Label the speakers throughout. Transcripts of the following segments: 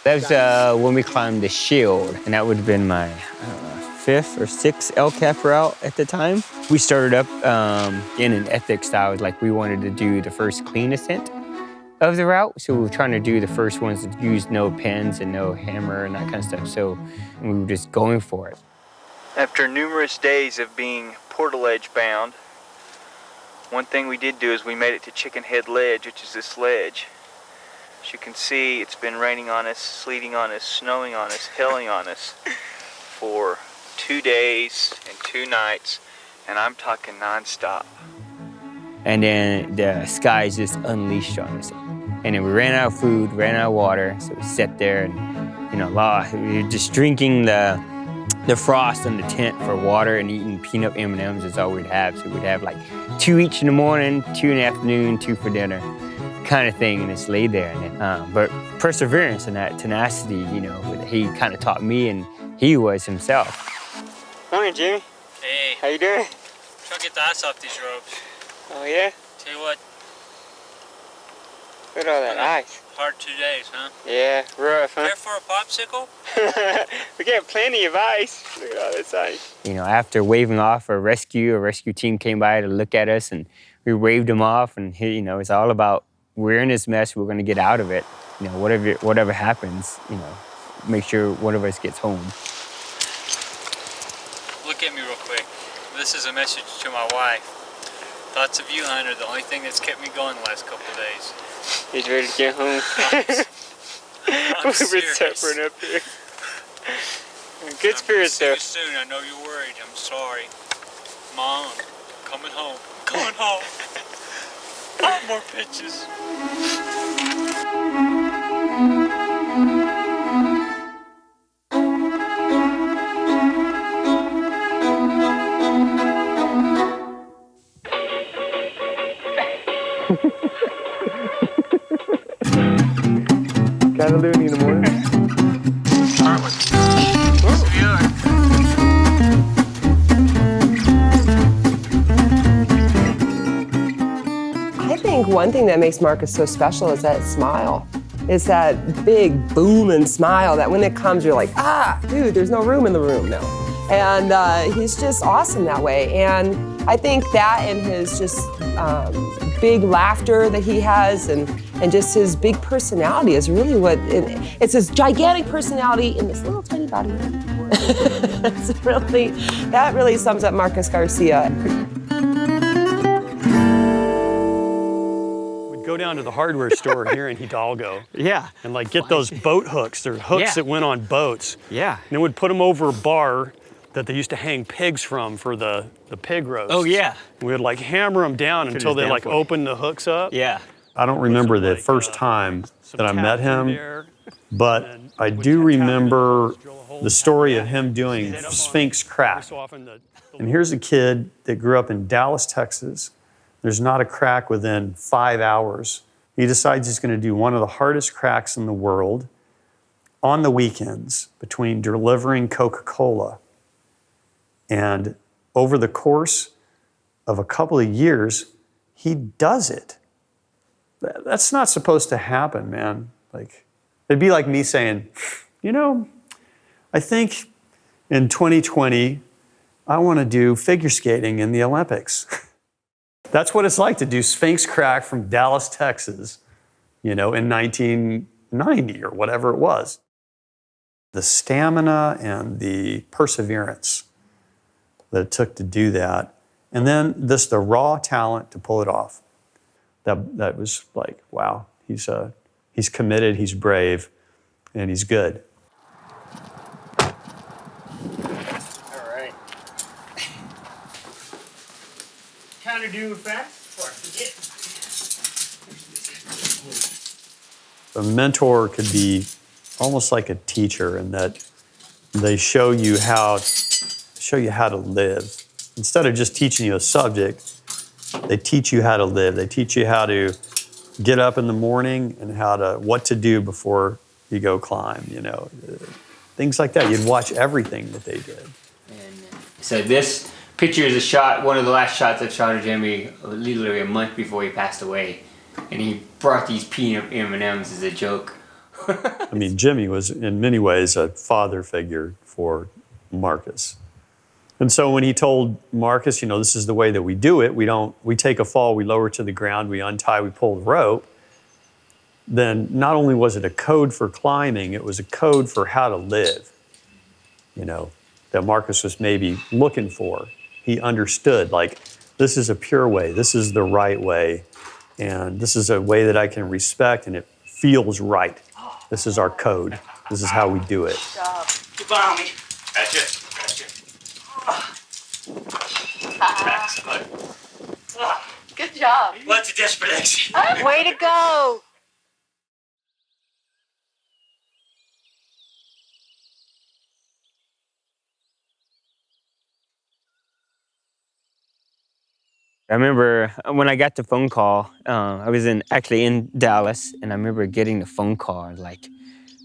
Speaker 1: That was when we climbed the Shield, and that would have been my, fifth or sixth LCAP route at the time. We started up in an ethic style, like we wanted to do the first clean ascent of the route. So we were trying to do the first ones that used no pins and no hammer and that kind of stuff. So we were just going for it.
Speaker 2: After numerous days of being portal edge bound, one thing we did do is we made it to Chicken Head Ledge, which is this ledge. As you can see, it's been raining on us, sleeting on us, snowing on us, hailing on us for 2 days and 2 nights, and I'm talking nonstop.
Speaker 1: And then the skies just unleashed on us. And then we ran out of food, ran out of water, so we sat there and, we were just drinking the frost in the tent for water and eating peanut M&Ms is all we'd have. So we'd have like 2 each in the morning, 2 in the afternoon, 2 for dinner, kind of thing, and just lay there. And then, but perseverance and that tenacity, he kind of taught me, and he was himself. Morning, Jimmy.
Speaker 3: Hey.
Speaker 1: How you doing?
Speaker 3: Trying to get the ice off these ropes.
Speaker 1: Oh, yeah?
Speaker 3: Tell you what.
Speaker 1: Look at all that ice.
Speaker 3: Hard 2 days, huh?
Speaker 1: Yeah, rough, huh?
Speaker 3: Care for a popsicle?
Speaker 1: We got plenty of ice. Look at all this ice. After waving off a rescue team came by to look at us, and we waved them off, and it's all about, we're in this mess, we're gonna get out of it. Whatever happens, make sure one of us gets home.
Speaker 3: Look at me real quick. This is a message to my wife. Thoughts of you, hon, are the only thing that's kept me going the last couple of days.
Speaker 1: He's ready to get home.
Speaker 3: I'm serious.
Speaker 1: We're suffering up here. Good spirits, though.
Speaker 3: I'm soon. I know you're worried. I'm sorry. Mom, I'm coming home. Coming home. I want more pictures.
Speaker 1: Kind of loony in the morning.
Speaker 4: I think one thing that makes Marcus so special is that smile. It's that big booming smile that when it comes, you're like, dude, there's no room in the room now. And he's just awesome that way. And I think that and his just big laughter that he has and just his big personality is really it's his gigantic personality in this little tiny body. That really sums up Marcus Garcia.
Speaker 5: We'd go down to the hardware store here in Hidalgo.
Speaker 1: Yeah.
Speaker 5: And get those boat hooks. They're hooks that went on boats.
Speaker 1: Yeah.
Speaker 5: And then we'd put them over a bar that they used to hang pigs from for the pig roast.
Speaker 1: Oh, yeah.
Speaker 5: We would hammer them down until they opened the hooks up.
Speaker 1: Yeah.
Speaker 5: I don't remember the first time that I met him, but I do remember the story of him doing Sphinx crack. And here's a kid that grew up in Dallas, Texas. There's not a crack within 5 hours. He decides he's going to do one of the hardest cracks in the world on the weekends between delivering Coca-Cola. And over the course of a couple of years, he does it. That's not supposed to happen, man. It'd be like me saying, I think in 2020, I want to do figure skating in the Olympics. That's what it's like to do Sphinx crack from Dallas, Texas, in 1990 or whatever it was. The stamina and the perseverance that it took to do that, and then the raw talent to pull it off. That was wow, he's committed, he's brave, and he's good.
Speaker 1: All right. Counter do fast before I forget.
Speaker 5: A mentor could be almost like a teacher in that they show you how to live. Instead of just teaching you a subject, they teach you how to live. They teach you how to get up in the morning and what to do before you go climb, things like that. You'd watch everything that they did.
Speaker 1: So this picture is one of the last shots I shot of Jimmy literally a month before he passed away. And he brought these peanut M&Ms as a joke.
Speaker 5: I mean, Jimmy was in many ways a father figure for Marcus. And so when he told Marcus, you know, this is the way that we do it, we take a fall, we lower to the ground, we untie, we pull the rope, then not only was it a code for climbing, it was a code for how to live, you know, that Marcus was maybe looking for. He understood, like, this is a pure way, this is the right way, and this is a way that I can respect, and it feels right. This is our code. This is how we do it.
Speaker 3: Keep on me. That's it. Excellent.
Speaker 6: Good job.
Speaker 3: Lots of desperation.
Speaker 6: Way to go.
Speaker 1: I remember when I got the phone call, I was actually in Dallas, and I remember getting the phone call, like,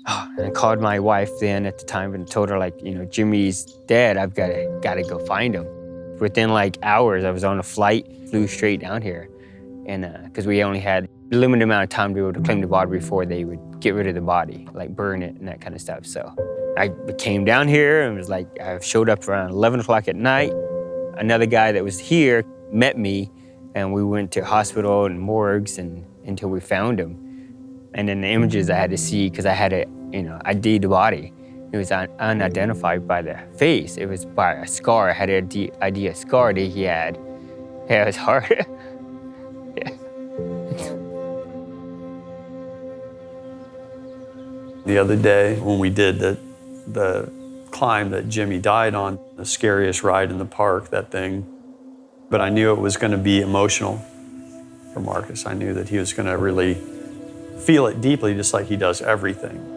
Speaker 1: and I called my wife then at the time and told her, like, you know, Jimmy's dead, I've got to go find him. Within like hours, I was on a flight, flew straight down here, and because we only had a limited amount of time to be able to claim the body before they would get rid of the body, like burn it and that kind of stuff. So I came down here and was like, I showed up around 11 o'clock at night. Another guy that was here met me, and we went to hospital and morgues until we found him. And then the images I had to see, because I had to, you know, ID the body. It was unidentified by the face. It was by a scar. I had to ID a scar that he had. Yeah, it was hard. Yeah.
Speaker 5: The other day when we did the climb that Jimmy died on, the scariest ride in the park, that thing, but I knew it was going to be emotional for Marcus. I knew that he was going to really feel it deeply, just like he does everything.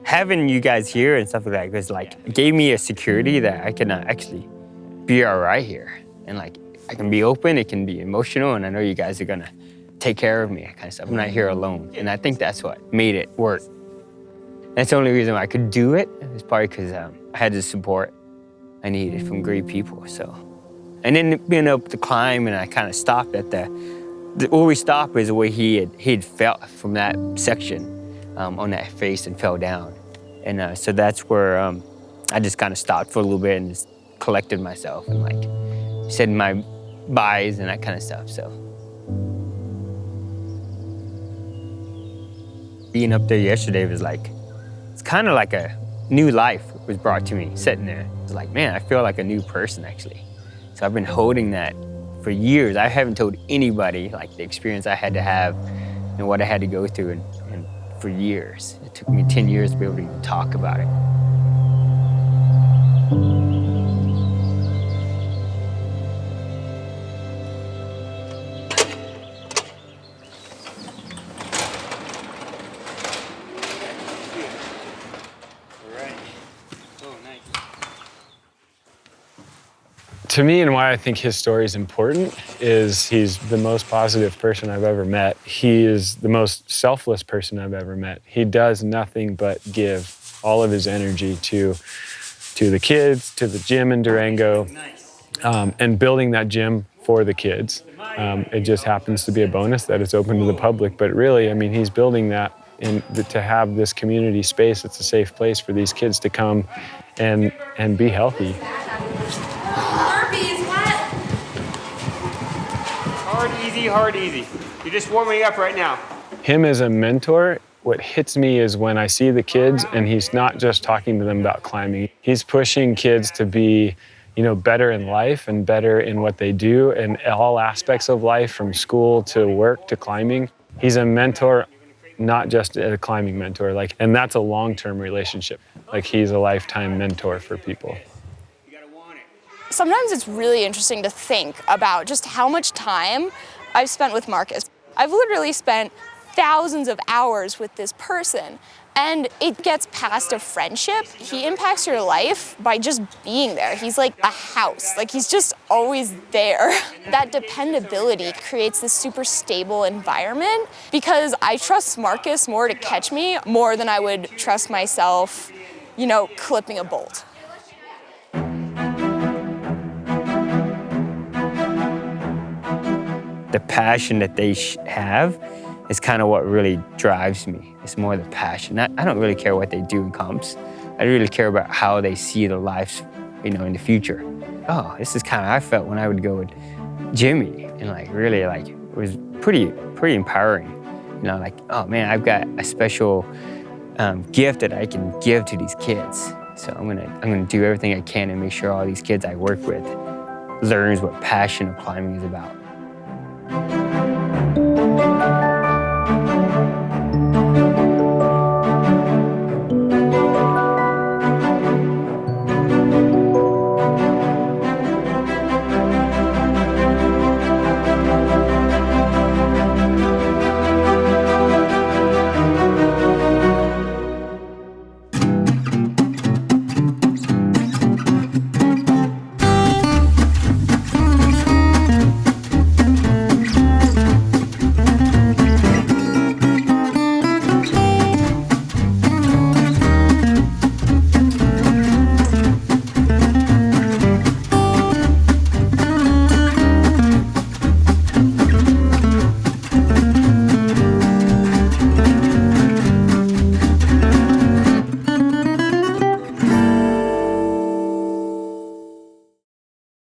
Speaker 1: Having you guys here and stuff like that was like, gave me a security that I can actually be all right here. And like, I can be open, it can be emotional, and I know you guys are gonna take care of me, that kind of stuff. I'm not here alone. And I think that's what made it work. That's the only reason why I could do it. It was probably because I had the support I needed from great people, so. And then being able to climb, and I kind of stopped at where we stopped is where he had fell from that section on that face and fell down. And so that's where I just kind of stopped for a little bit and just collected myself and like said my byes and that kind of stuff, so. Being up there yesterday was like, it's kind of like a new life was brought to me sitting there. It's like, man, I feel like a new person actually. So I've been holding that for years. I haven't told anybody like the experience I had to have and what I had to go through and for years. It took me 10 years to be able to even talk about it.
Speaker 7: To me, and why I think his story is important, is he's the most positive person I've ever met. He is the most selfless person I've ever met. He does nothing but give all of his energy to the kids, to the gym in Durango, and building that gym for the kids. It just happens to be a bonus that it's open to the public, but really, I mean, he's building that to have this community space. It's a safe place for these kids to come and be healthy.
Speaker 1: Hard, easy. You're just warming up right now.
Speaker 7: Him as a mentor, what hits me is when I see the kids and he's not just talking to them about climbing. He's pushing kids to be, you know, better in life and better in what they do in all aspects of life, from school to work to climbing. He's a mentor, not just a climbing mentor, and that's a long-term relationship. Like, he's a lifetime mentor for people.
Speaker 8: Sometimes it's really interesting to think about just how much time I've spent with Marcus. I've literally spent thousands of hours with this person, and it gets past a friendship. He impacts your life by just being there. He's like a house, like he's just always there. That dependability creates this super stable environment because I trust Marcus more to catch me more than I would trust myself, you know, clipping a bolt.
Speaker 1: passion that they have is kind of what really drives me. It's more the passion. I don't really care what they do in comps. I really care about how they see their lives, you know, in the future. Oh, this is kind of how I felt when I would go with Jimmy, and like really like it was pretty empowering. You know, like, oh man, I've got a special gift that I can give to these kids. So I'm gonna do everything I can to make sure all these kids I work with learns what passion of climbing is about.